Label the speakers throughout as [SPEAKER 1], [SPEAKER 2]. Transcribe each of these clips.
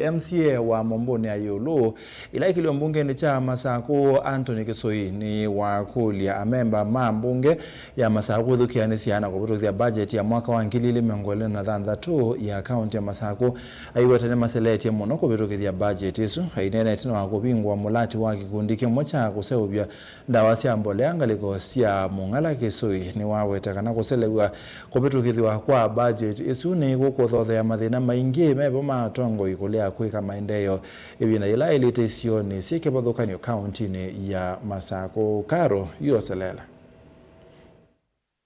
[SPEAKER 1] MCA wa Momboni Ayulu ila ikilio mbunge ni cha Masaku Anthony Kisoi ni wakulia amemba mbunge ya Masaku dhukia siana kupitia budget ya mwaka wa 2023 ya county ya Masaku aiwetane maseleti muno kupitia budget isu ainene tena wakubingwa mulati wa kikundi kimwe cha kuseubya ndawa cia mbolea ngaliko cia Mungala Kisoi ni waweta kana kuselewa kupitia kwa budget isu ni gukuthothe mathina maingi mebo matongo ikulia kwika maendeleo hivi na ila ilitesio ni sike badhokanyo county ni ya Masaku Karo yoselela.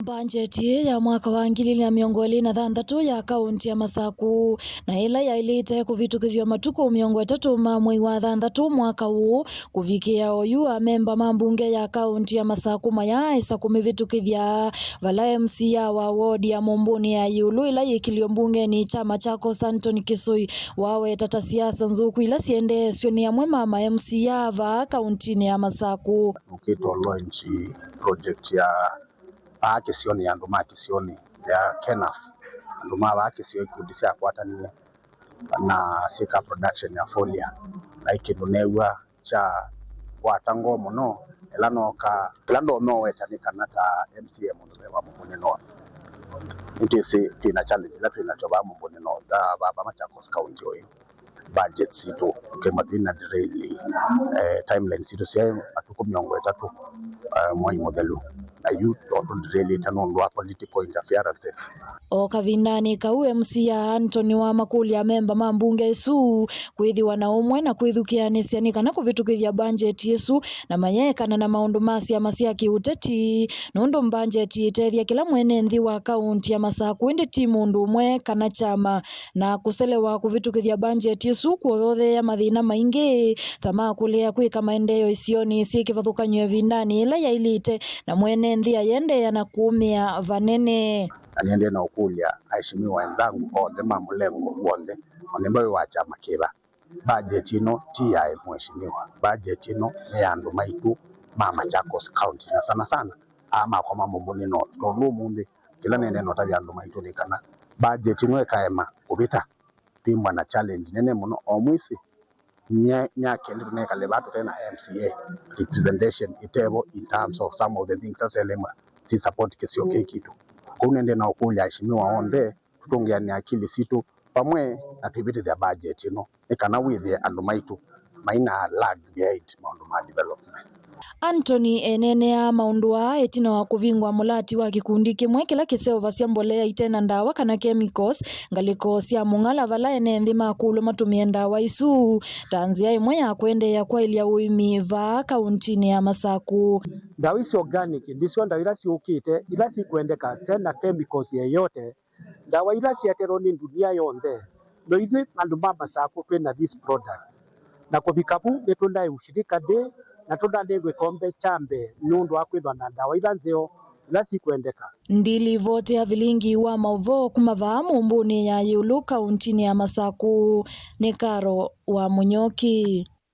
[SPEAKER 2] Bajeti ya mwaka wa 2023 ya kaunti ya Masaku na ila ya ilite kuvitukithio matuko 3 mwezi wa 6 mwaka huu kuvikia oyu amemba mambunge ya kaunti ya Masaku maya isa kumivitukithia vala MCA wa ward ya Momboni Ayulu ila ikilio mbunge ni chama chako Anthony Kisoi wawe tata siasa nzuku ila siende sioni ya mwema ma MCA va kaunti ya Masaku
[SPEAKER 3] ukito launch project ya akisioni ya nduma akisioni ya Kenaf nduma wa akisioni kudisia kwatania na sika production ya folia na ikidonewa cha watango muno elano ka lando no wetanika nata MCA muno wa Momboni North intisi tina challenge la tunachoba Momboni North baba Machakos County oyo budget sito kema twina really timeline sito sia atuko 3 mwai modelu na youth really tanondwa political interference
[SPEAKER 2] okavindani ka MCA Anthony wa makulia memba mambunge isu kwithiwa na umwe na kwithukianisia kana kuvitukithia budget yesu na mayekana na maundu masia masia kiuteti nondo budget iteria kila mwene nthi wa kaunti ya Masaku indi timu ndu umwe kana chama na kuselewa kuvitukithia budget yesu kuothothe ya mathina maingi tamaa kulia kwika maendeleo isioni sikivathukanyo vindani ila ya ilite na mwene nthi ayende yana kuumia vanene
[SPEAKER 3] aniende na ukulia aheshimiwa wenzangu onde mamulengo wonde onembayo wa chama kiba budget ino tia mheshimiwa budget ino ya andu maitu mama Machakos County na sana ama kwa Momboni North no lumumbi kila nene no tabi andu maitu nikana budget ino ekaema kubita timwa na challenge nene muno omwisi nya kende tunekale batu tena MCA representation itebo in terms of some of the things as elema si support kesio kitu kunende na ukulia heshimiwa onde tutongia ni akili situ pamwe na tibiti ya budget ekana with the andu maitu maina lag behind maundu ma development.
[SPEAKER 2] Anthony enene ya maundu wa etina wa kuvingwa mulati wa kikundi kimwe kila kiseo vasia mbolea itena ndawa kana chemicals ngaliko sia Mungala vala ene nthi makulu matumie ndawa isu tanzia imwe ya kwende ya kwa ilia uimi va kaunti ya Masaku
[SPEAKER 4] ndawa isi organic ndisio ndawa ila siukite ila si kuendeka tena chemicals yeyote ndawa ila si ateroni dunia yonde no hizi andu ma Masaku twena these products na kuvikabu netunda ushirika de na tunda ndegwe kombe chambe nundu akwithwa na ndawa ila nzeo ila si kuendeka
[SPEAKER 2] ndili vote ya vilingi wa mavo kumava Momboni ya Ayulu kaunti ya Masaku ni Karo wa Munyoki.